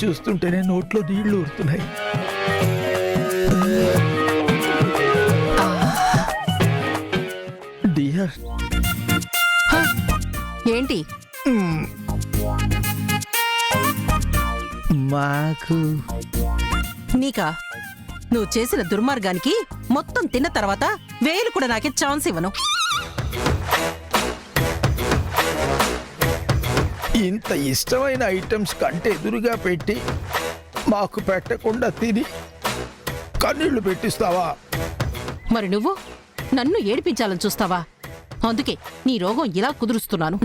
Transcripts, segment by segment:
చూస్తుంటేనే నోట్లో నీళ్లు ఊరుతున్నాయి. డియర్, ఏంటి? మాకు నీకా? నువ్వు చేసిన దుర్మార్గానికి మొత్తం తిన్న తర్వాత వేలు కూడా నాకే ఛాన్స్ ఇవ్వను. ఇంత ఇష్టమైన ఐటమ్స్ కంటే ఎదురుగా పెట్టి మాకు పెట్టకుండా తిని కన్నీళ్లు పెట్టిస్తావా? మరి నువ్వు నన్ను ఏడిపించాలని చూస్తావా? అందుకే నీ రోగం ఇలా కుదురుస్తున్నాను.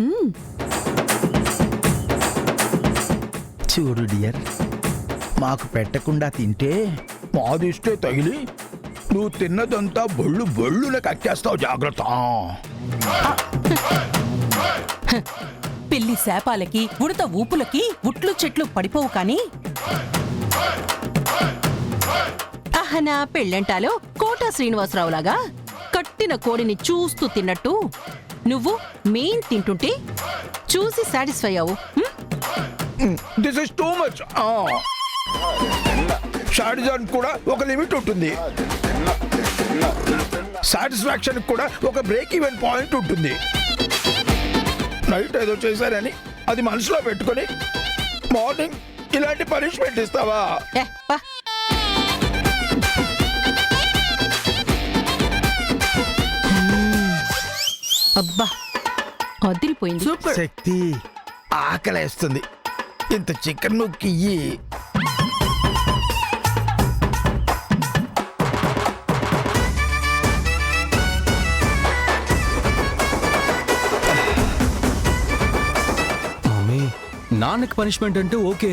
చూడు డియర్, మాకు పెట్టకుండా తింటే మాదిష్టే తగిలి నువ్వు తిన్నదంతా బొళ్ళు బొళ్ళున కక్కేస్తావు. జాగ్రత్త. పిల్లి శాపాలకి ఉడత ఊపులకి ఉట్లు చెట్లు పడిపోవు కాని అహనా పెళ్ళంటాలో కోటా శ్రీనివాసరావులాగా కట్టిన కోడిని చూస్తూ తిన్నట్టు నువ్వు మేం తింటుంటే చూసి సాటిస్ఫై అవ్వు. This is too much. షాడిజాన్ కూడా ఒక లిమిట్ ఉంటుంది. సాటిస్ఫాక్షన్ కూడా ఒక బ్రేక్ ఈవెన్ పాయింట్ ఉంటుంది. నైట్ ఏదో చేశారని అది మనసులో పెట్టుకొని మార్నింగ్ ఇలాంటి పనిష్మెంట్ ఇస్తావా? అబ్బా, అదిరిపోయింది. శక్తి, ఆకలేస్తుంది. ఇంత చికెన్ ముక్కియ్యి. నాన్నకి పనిష్మెంట్ అంటే ఓకే,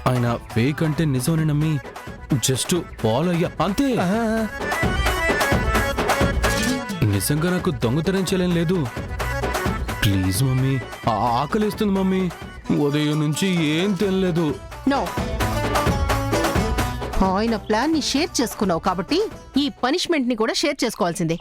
ఆయన ఫేక్ అంటే నిజమని నమ్మి జస్ట్ ఫాలో అయ్యా అంతే. నిజంగా నాకు దొంగతనం చేయలేం లేదు. ప్లీజ్ మమ్మీ, ఆకలిస్తుంది మమ్మీ. ఉదయం నుంచి ఏం తినలేదు. నో, ఆయన ప్లాన్ ని షేర్ చేసుకున్నావు కాబట్టి ఈ పనిష్మెంట్ ని కూడా షేర్ చేసుకోవాల్సిందే.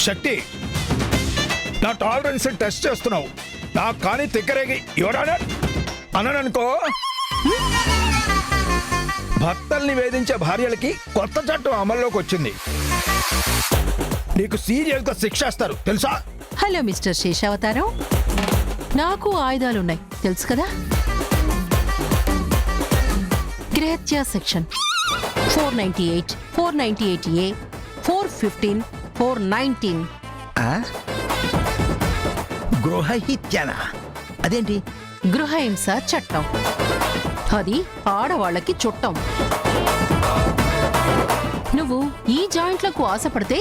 శక్తి, నా టాలరెన్స్ టెస్ట్ చేస్తున్నావు. నాకు కానీ తిక్కరేగి ఎవరైనా అననుకో. భర్తల్ని వేధించే భార్యలకి కొత్త చట్టం అమల్లోకి వచ్చింది. నీకు సీరియస్ గా శిక్షేస్తారు తెలుసా? హలో మిస్టర్ శేషావతారం, నాకు ఆయుధాలున్నాయి తెలుసు కదా. గ్రేత్యా సెక్షన్ 498, 498A, 415, 419. గృహహిత్యనా? అదేంటి? గృహహింస చట్టం. అది ఆడవాళ్లకి చుట్టం. నువ్వు ఈ జాయింట్లకు ఆశపడితే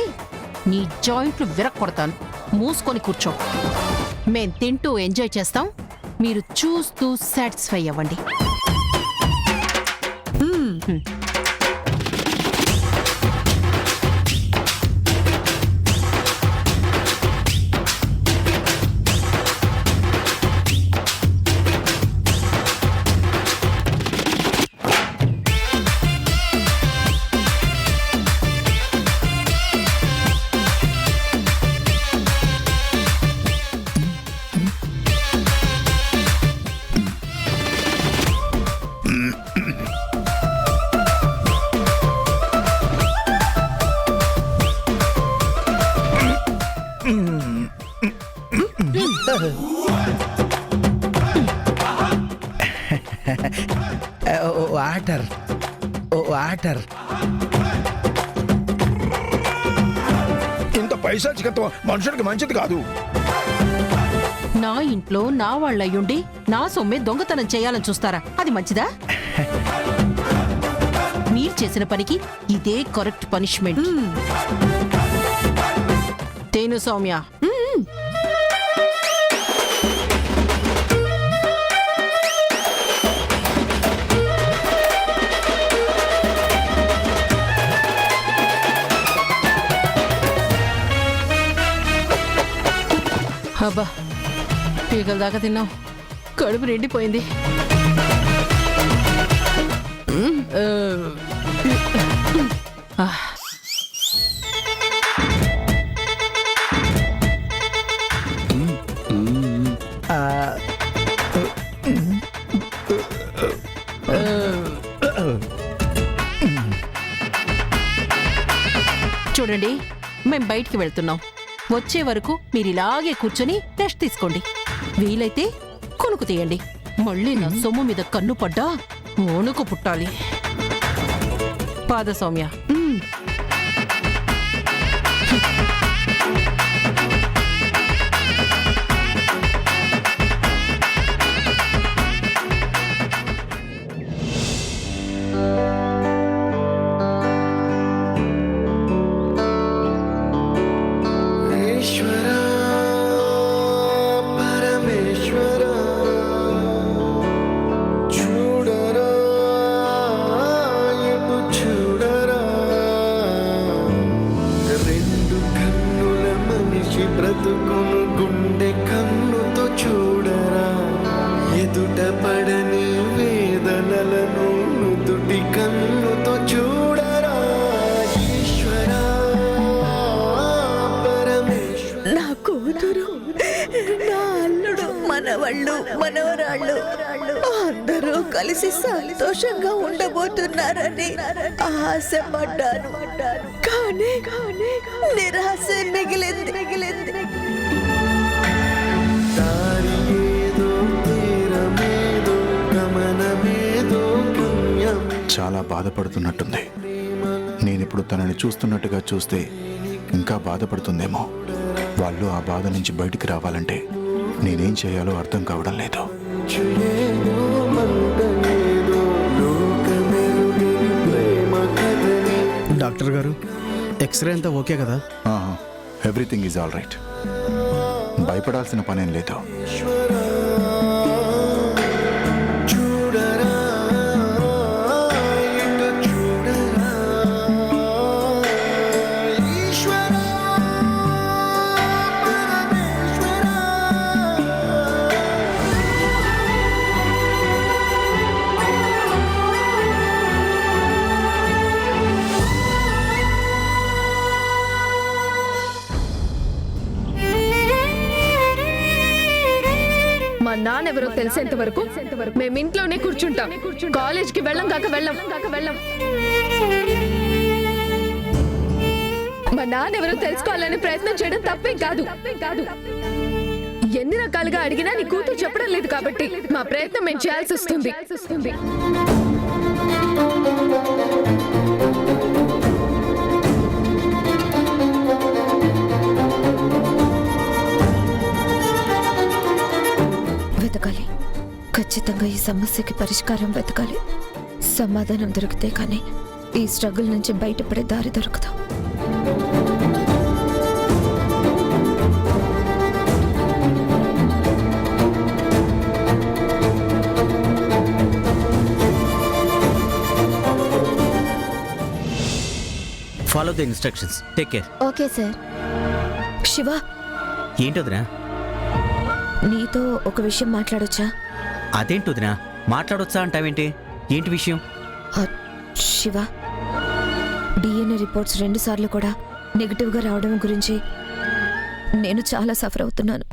నీ జాయింట్లు విరక్కొడతాను. మూసుకొని కూర్చో. మేం తింటూ ఎంజాయ్ చేస్తాం, మీరు చూస్తూ సాటిస్ఫై అవ్వండి. Water, water. ఇంత పైశాచికత్వం మనుషులకి మంచిది కాదు. నా ఇంట్లో నా వాళ్ళయ్యుండి నా సొమ్మే దొంగతనం చేయాలని చూస్తారా? అది మంచిదా? మీరు చేసిన పనికి ఇదే కరెక్ట్ పనిష్మెంట్. తేను సౌమ్య, అబ్బా పీకల దాకా తిన్నాం, కడుపు నిండిపోయింది. చూడండి, మేం బయటికి వెళ్తున్నాం. వచ్చే వరకు మీరు ఇలాగే కూర్చొని రెస్ట్ తీసుకోండి. వీలైతే కొనుక్కు తీయండి. మళ్ళీ నా సొమ్ము మీద కన్ను పడ్డా వణుకు పుట్టాలి. పాద సౌమ్య. బ్రతుకును గుండె కన్నుతో చూడరా, ఎదుట పడని వేదనలను నుదుటి కన్నుతో చూడరా. ఈశ్వరా పరమేశ్వర, నా కూతురు, నా అల్లుడు, మనవళ్ళు, మనవరాళ్ళు అందరూ కలిసి సంతోషంగా ఉండబోతున్నారని ఆశపడ్డాను. కానీ నిరాశ మిగిలింది. దారి ఏదో తీరమేదో గమనమేదో పుణ్యం. చాలా బాధపడుతున్నట్టుంది. నేనిప్పుడు తనని చూస్తున్నట్టుగా చూస్తే ఇంకా బాధపడుతుందేమో. వాళ్ళు ఆ బాధ నుంచి బయటికి రావాలంటే నేనేం చేయాలో అర్థం కావడం లేదు. ఏదో మంటేదో లోకమెరుగని ప్రేమ కథని. డాక్టర్ గారు, ఎక్స్రే అంతా ఓకే కదా? Everything is all right. భయపడాల్సిన పనేం లేదు. చూడరా ఇటు చూడరా, ఈశ్వరా పరమేశ్వరా. మా నాన్నెవరో తెలిసేంత వరకు మేము ఇంట్లోనే కూర్చుంటాం. కాలేజ్కి వెళ్ళం. మా నాన్నెవరో తెలుసుకోవాలనే ప్రయత్నం చేయడం తప్పేం కాదు. ఎన్ని రకాలుగా అడిగినా నీ కూతురు చెప్పడం లేదు కాబట్టి మా ప్రయత్నం మేము చేయాల్సి వస్తుంది. వెతకాలి, ఖచ్చితంగా ఈ సమస్యకి పరిష్కారం వెతకాలి. సమాధానం దొరికితే కానీ ఈ స్ట్రగుల్ నుంచి బయటపడే దారి దొరకదు. Follow the instructions. Take care. Okay sir. Shiva, ఏంటొదినా? నీతో ఒక విషయం మాట్లాడొచ్చా? అదేంటొదినా, మాట్లాడొచ్చా అంటావేంటి? ఏంటి విషయం? శివ, డిఎన్ఏ రిపోర్ట్స్ 2 సార్లు కూడా నెగిటివ్గా రావడం గురించి నేను చాలా సఫర్ అవుతున్నాను.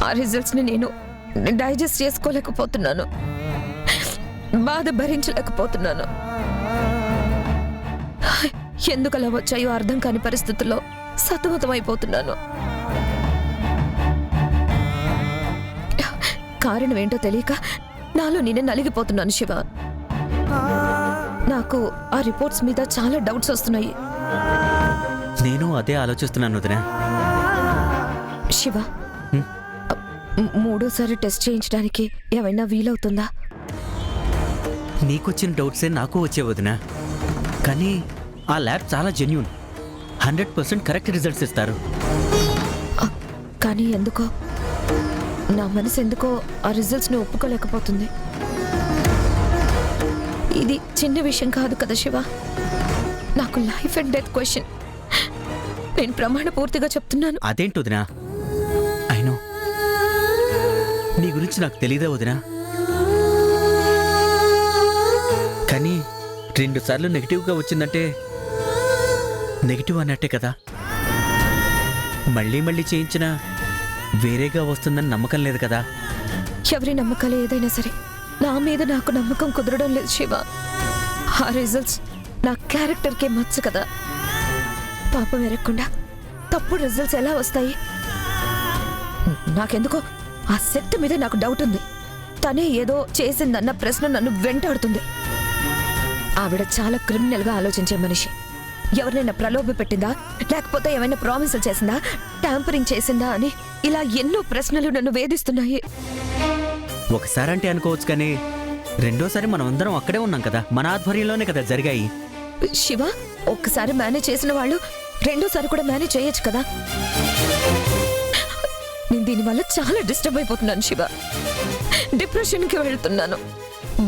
ఆ రిజల్ట్స్ని నేను డైజెస్ట్ చేసుకోలేకపోతున్నాను. బాధ భరించలేకపోతున్నాను. ఎందుకు అలా వచ్చాయో అర్థం కాని పరిస్థితుల్లో సతమతమైపోతున్నాను. కారణం ఏంటో తెలియక నాలో నేనే నలిగిపోతున్నాను. శివ, నాకు ఆ రిపోర్ట్స్ మీద చాలా డౌట్స్ వస్తున్నాయి. నేను అదే ఆలోచిస్తున్నాను వదినా. శివ, మూడోసారి టెస్ట్ చేయించడానికి ఏమైనా వీలవుతుందా? నీకొచ్చిన డౌట్సే నాకు వచ్చే వదినా, కానీ ఆ ల్యాబ్ చాలా జెన్యూన్. 100% కరెక్ట్ రిజల్ట్స్ ఇస్తారు. కానీ ఎందుకో నా మనసు ఎందుకో ఆ రిజల్ట్స్ని ఒప్పుకోలేకపోతుంది. ఇది చిన్న విషయం కాదు కదా శివ, నాకు లైఫ్ అండ్ డెత్ క్వశ్చన్. నేను ప్రమాణ పూర్తిగా చెప్తున్నాను. అదేంటొదినా, నీ గురించి నాకు తెలీదా వదినా? కానీ 2 సార్లు నెగిటివ్గా వచ్చిందంటే నెగిటివ్ అన్నట్టే కదా. మళ్ళీ మళ్ళీ చేయించినా వేరేగా వస్తుందని నమ్మకం లేదు కదా. ఎవరి నమ్మకాలు ఏదైనా సరే నా మీద నాకు నమ్మకం కుదరడం లేదు శివ. ఆ రిజల్ట్స్ నా క్యారెక్టర్కే మచ్చ కదా. పాపం ఎరగకుండా తప్పుడు రిజల్ట్స్ ఎలా వస్తాయి? నాకెందుకో ఆ శక్తి మీద నాకు డౌట్ ఉంది. తనే ఏదో చేసిందన్న ప్రశ్న నన్ను వెంటాడుతుంది. ఆవిడ చాలా క్రిమినల్గా ఆలోచించే మనిషి. ఎవరినైనా ప్రలోభ పెట్టిందా, లేకపోతే ఏమైనా ప్రామిసులు చేసిందా, ట్యాంపరింగ్ చేసిందా అని ఇలా ఎన్నో ప్రశ్నలు నన్ను వేధిస్తున్నాయి. ఒకసారంటే అనుకోవచ్చు, కానీ రెండోసారి మనమందరం అక్కడే ఉన్నాం కదా, మన ఆధ్వర్యంలోనే కదా జరిగాయి. శివ, ఒక్కసారి మేనేజ్ చేసిన వాళ్ళు రెండోసారి కూడా మేనేజ్ చేయొచ్చు కదా. నేను దీనివల్ల చాలా డిస్టర్బ్ అయిపోతున్నాను శివ. డిప్రెషన్కి వెళ్తున్నాను.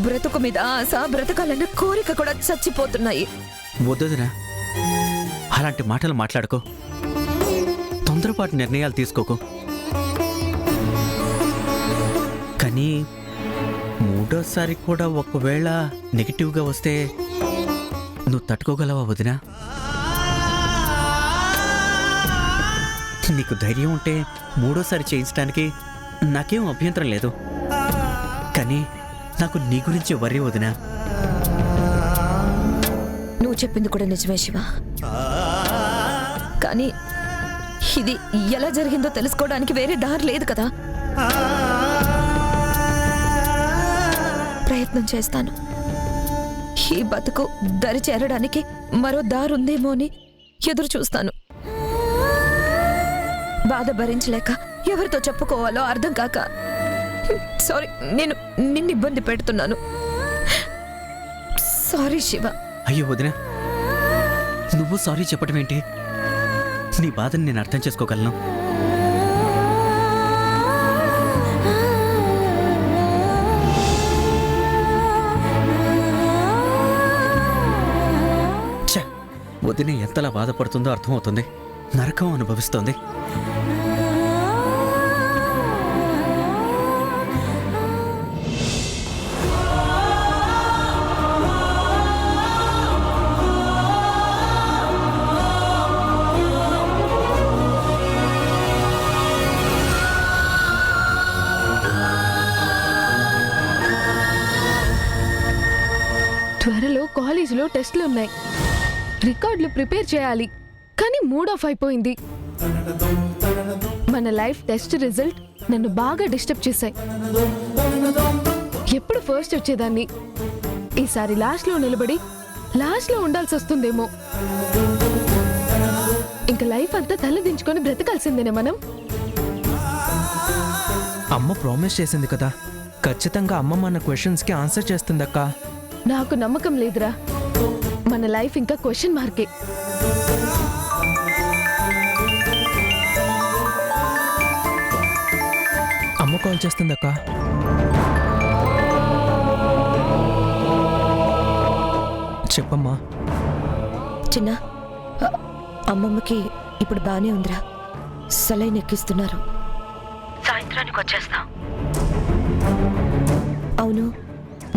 బ్రతుకు మీద ఆశ, బ్రతకాలన్న కోరిక కూడా చచ్చిపోతున్నాయి. వద్దుదినా, అలాంటి మాటలు మాట్లాడుకో. తొందరపాటు నిర్ణయాలు తీసుకోకు. కానీ 3వ సారి కూడా ఒకవేళ నెగిటివ్గా వస్తే నువ్వు తట్టుకోగలవా వదినా? నీకు ధైర్యం ఉంటే 3వ సారి చేయించడానికి నాకేం అభ్యంతరం లేదు. కానీ నాకు నీ గురించి వర్రీ వదినా. నువ్వు చెప్పింది కూడా నిజమే శివ. కానీ ఇది ఎలా జరిగిందో తెలుసుకోవడానికి వేరే దారి లేదు కదా. ప్రయత్నం చేస్తాను. ఈ బతుకు దరి చేరడానికి మరో దారుందేమో అని ఎదురు చూస్తాను. బాధ భరించలేక ఎవరితో చెప్పుకోవాలో అర్థం కాక సారీ, నేను నిన్ను ఇబ్బంది పెడుతున్నాను. సారీ శివ. అయ్యో వదినా, నువ్వు సారీ చెప్పడం ఏంటి? నీ బాధని నేను అర్థం చేసుకోగలను. ఛ, వదిన ఎంతలా బాధపడుతుందో అర్థమవుతుంది. నరకం అనుభవిస్తోంది. త్వరలో కాలేజీలో టెస్టులు ఉన్నాయి. రికార్డులు ప్రిపేర్ చేయాలి. కానీ మూడ్ ఆఫ్ అయిపోయింది. మన లైఫ్ టెస్ట్ రిజల్ట్ నన్ను బాగా డిస్టర్బ్ చేశాయి. ఎప్పుడు ఫస్ట్ వచ్చేదాన్ని, ఈసారి లాస్ట్లో నిలబడి లాస్ట్లో ఉండాల్సి వస్తుందేమో. ఇంకా లైఫ్ అంతా తలదించుకొని బ్రతకాల్సిందేనే మనం. అమ్మ ప్రామిస్ చేసింది కదా, ఖచ్చితంగా అమ్మ మన క్వశ్చన్స్కి ఆన్సర్ చేస్తుందక్క. నాకు నమ్మకం లేదురా. మన లైఫ్ ఇంకా క్వశ్చన్ మార్కే. అమ్మ కాల్ చేస్తుందక్క. చెప్పమ్మా. చిన్న, అమ్మమ్మకి ఇప్పుడు బానే ఉందిరా. సలైన్ ఎక్కిస్తున్నారు. సాయంత్రానికి వచ్చేస్తా. అవును,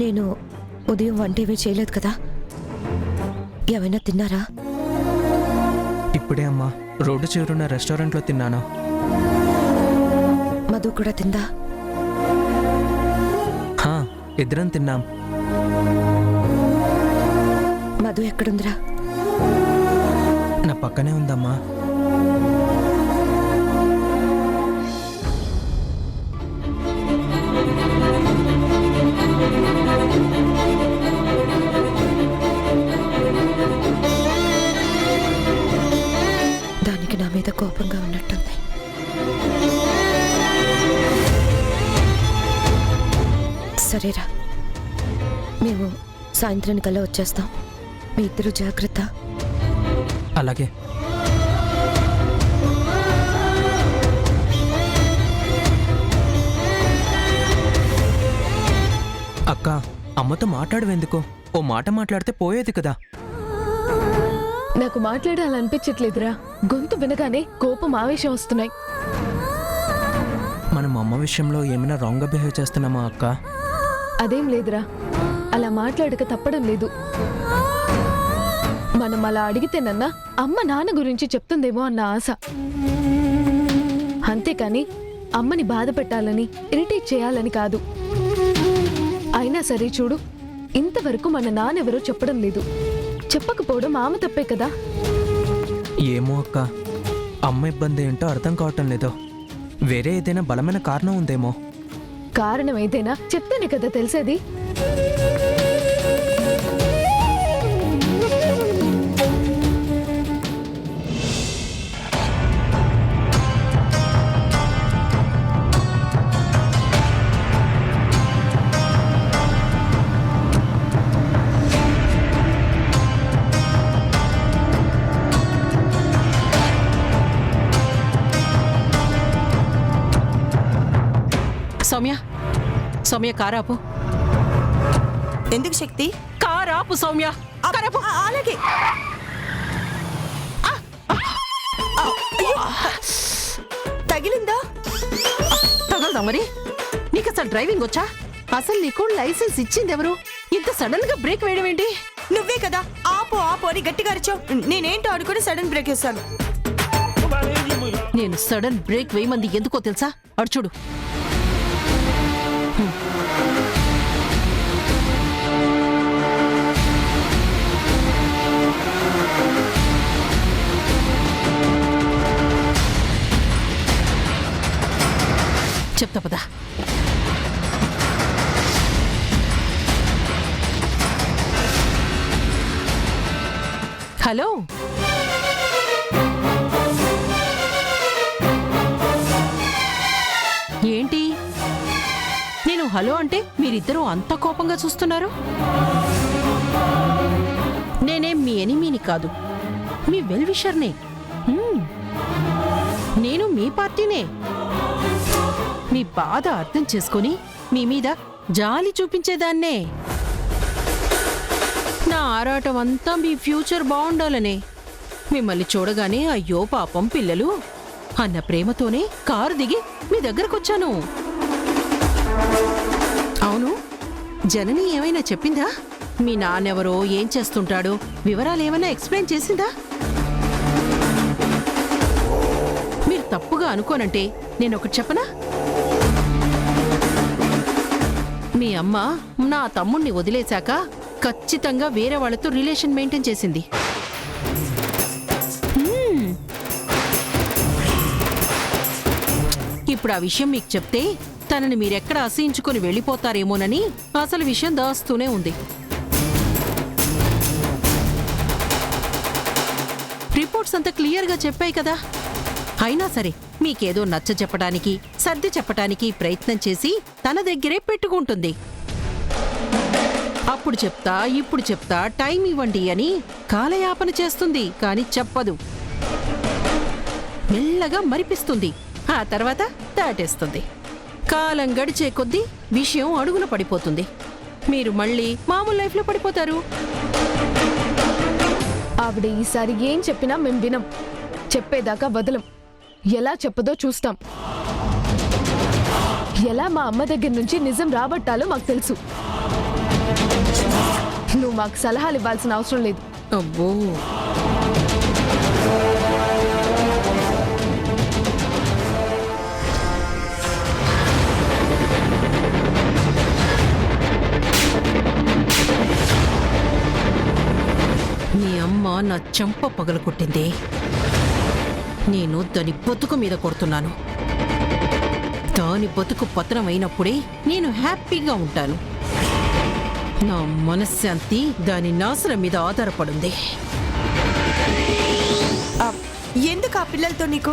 నేను ఉదయం వంటేమీ చేయలేదు కదా, ఏమైనా తిన్నారా? ఇప్పుడే అమ్మా రోడ్డు చివరున్న రెస్టారెంట్లో తిన్నాను. మధు కూడా తిందా? హా, ఇద్దరం తిన్నాం. మధు ఎక్కడుందిరా? నా పక్కనే ఉందమ్మా. దానికి నా మీద కోపంగా ఉన్నట్టుంది. సరేరా, మేము సాయంత్రానికల్లా వచ్చేస్తాం. మీ ఇద్దరు జాగ్రత్త. అలాగే. అక్క, అమ్మతో మాట్లాడవెందుకో? ఓ మాట మాట్లాడితే పోయేది కదా. నాకు మాట్లాడాలనిపించట్లేదురా. గొంతు వినగానే కోపం, ఆవేశం వస్తున్నాయి. మనం అమ్మ విషయంలో ఏమైనా రాంగ్గా బిహేవ్ చేస్తున్నామా అక్క? అదేం లేదురా, అలా మాట్లాడక తప్పడం లేదు. మనం అలా అడిగితేనన్నా అమ్మ నాన్న గురించి చెప్తుందేమో అన్న ఆశ. అంతేకాని అమ్మని బాధ పెట్టాలని, ఇరిటేట్ చేయాలని కాదు. అయినా సరే చూడు, ఇంతవరకు మన నాన్నెవరో చెప్పడం లేదు. చెప్పకపోవడం ఆమె తప్పే కదా. ఏమో అక్క, అమ్మ ఇబ్బంది ఏంటో అర్థం కావటం లేదో. వేరే ఏదైనా బలమైన కారణం ఉందేమో. కారణం ఏదైనా చెప్తేనే కదా తెలిసేది. సౌమ్య, సౌమ్య కారాపు. ఎందుకు శక్తి? కారాపు సౌమ్య, కారాపు. అలాగే. తగిలిందా? తగలదా మరి? నీకు అసలు డ్రైవింగ్ వచ్చా? అసలు నీకు లైసెన్స్ ఇచ్చింది ఎవరు? ఇంత సడన్ గా బ్రేక్ వేయడం ఏంటి? నువ్వే కదా ఆపో ఆపో అని గట్టిగా అరిచావు. నేనేంటో అనుకుని సడన్ బ్రేక్ వేస్తాను. నేను సడన్ బ్రేక్ వేయమంది ఎందుకో తెలుసా? అడు చూడు. చెప్తా పదా. హలో, ఏంటి నేను హలో అంటే మీరిద్దరూ అంత కోపంగా చూస్తున్నారు? నేనేం మీ ఎనిమీని కాదు, మీ వెల్ విషర్నే. నేను మీ పార్టీనే. మీ బాధ అర్థం చేసుకొని మీ మీద జాలి చూపించేదాన్నే. నా ఆరాటం అంతా మీ ఫ్యూచర్ బాగుండాలనే. మిమ్మల్ని చూడగానే అయ్యో పాపం పిల్లలు అన్న ప్రేమతోనే కారు దిగి మీ దగ్గరకొచ్చాను. అవును, జనని ఏమైనా చెప్పిందా? మీ నాన్నెవరో, ఏం చేస్తుంటాడో వివరాలు ఏమైనా ఎక్స్ప్లెయిన్ చేసిందా? మీరు తప్పుగా అనుకోనంటే నేనొకటి చెప్పనా? మీ అమ్మ నా తమ్ముణ్ణి వదిలేశాక ఖచ్చితంగా వేరే వాళ్ళతో రిలేషన్ మెయింటైన్ చేసింది. ఇప్పుడు ఆ విషయం మీకు చెప్తే తనని మీరెక్కడ అసహించుకొని వెళ్ళిపోతారేమోనని అసలు విషయం దాస్తూనే ఉంది. రిపోర్ట్స్ అంతా క్లియర్గా చెప్పాయి కదా. అయినా సరే మీకేదో నచ్చ చెప్పడానికి, సర్ది చెప్పడానికి ప్రయత్నం చేసి తన దగ్గరే పెట్టుకుంటుంది. అప్పుడు చెప్తా, ఇప్పుడు చెప్తా, టైం ఇవ్వండి అని కాలయాపన చేస్తుంది, కానీ చెప్పదు. మెల్లగా మరిపిస్తుంది, ఆ తర్వాత దాటేస్తుంది. కాలం గడిచే కొద్దీ విషయం అడుగున పడిపోతుంది. మీరు మళ్ళీ మామూలు లైఫ్లో పడిపోతారు. ఆవిడ ఈసారి ఏం చెప్పినా మేం వినం, చెప్పేదాకా వదలం. ఎలా చెప్పదో చూస్తాం. ఎలా మా అమ్మ దగ్గర నుంచి నిజం రాబట్టాలో మాకు తెలుసు. నువ్వు మాకు సలహాలు ఇవ్వాల్సిన అవసరం లేదు. అబ్బో, మీ అమ్మ నా చెంప పగలు కొట్టింది. నేను దాని బతుకు మీద కొడుతున్నాను. దాని బతుకు పతనం అయినప్పుడే నేను హ్యాపీగా ఉంటాను. నా మనశ్శాంతి దాని నాశనం మీద ఆధారపడింది. ఎందుకు ఆ పిల్లలతో నీకు?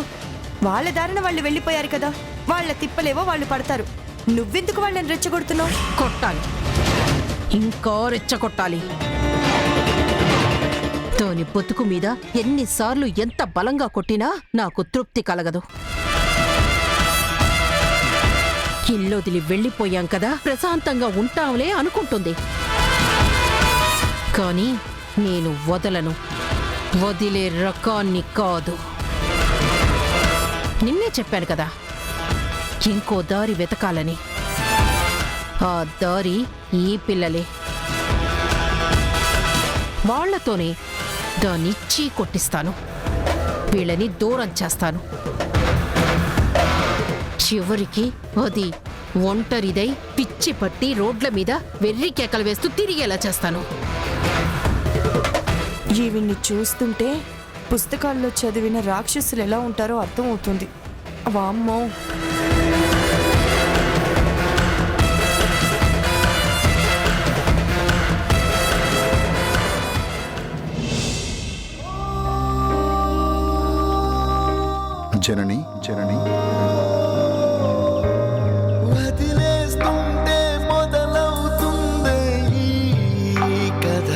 వాళ్ళ దారిన వాళ్ళు వెళ్ళిపోయారు కదా, వాళ్ళ తిప్పలేవో వాళ్ళు పడతారు. నువ్వెందుకు వాళ్ళని రెచ్చగొడుతున్నావు? కొట్టాలి, ఇంకా రెచ్చగొట్టాలి. దాని బతుకు మీద ఎన్నిసార్లు ఎంత బలంగా కొట్టినా నాకు తృప్తి కలగదు. ఇల్లొదిలి వెళ్ళిపోయాం కదా, ప్రశాంతంగా ఉంటాంలే అనుకుంటుంది. కానీ నేను వదలను, వదిలే రకాన్ని కాదు. నిన్నే చెప్పాను కదా, ఇంకో దారి వెతకాలని. ఆ దారి ఈ పిల్లలే. వాళ్లతోనే దాన్ని చీకొట్టిస్తాను. వీళ్ళని దూరం చేస్తాను. చివరికి అది ఒంటరిదై పిచ్చి పట్టి రోడ్ల మీద వెర్రి కేకలు వేస్తూ తిరిగేలా చేస్తాను. ఈవిడ్ని చూస్తుంటే పుస్తకాల్లో చదివిన రాక్షసులు ఎలా ఉంటారో అర్థమవుతుంది. వామ్మో. జనని జనని వదిలేస్తుంటే మొదలవుతుందే ఈ కథ,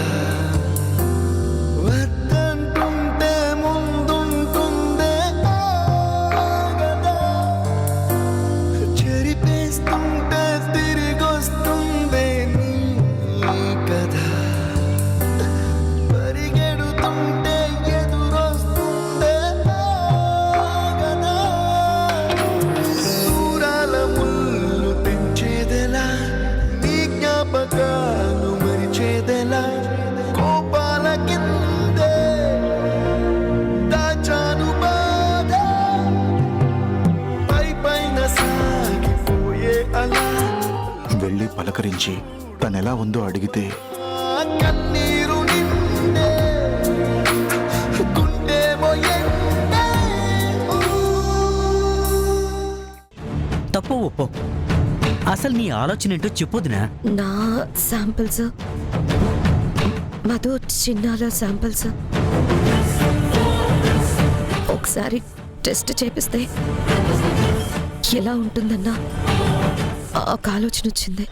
వద్దంటుంటే ముందుంటుందే ఆగదా, చెరిపేస్తుంటే తిరిగొస్తుందే నీ కథ, పరిగెడుతుంటే ఎదురొస్తుందే ఆగదా, దూరాల ముళ్ళు తెంచేదెలా, నీ జ్ఞాపకాలు మరిచేదెలా, కోపాల కిందే దాచాను బాధ, పై పైన సాగిపోయే అలా, వెళ్ళి పలకరించి తనెలా ఉందో అడిగితే కన్నీరు నిండే గుండెమో ఎండే. తప్పు ఒప్పో, అసలు నీ ఆలోచన ఏంటో చెప్పొద్దునా? నా శాంపిల్స్, మధు చిన్నాల శాంపిల్స్ ఒకసారి టెస్ట్ చేపిస్తే ఎలా ఉంటుందన్న ఒక ఆలోచన వచ్చింది.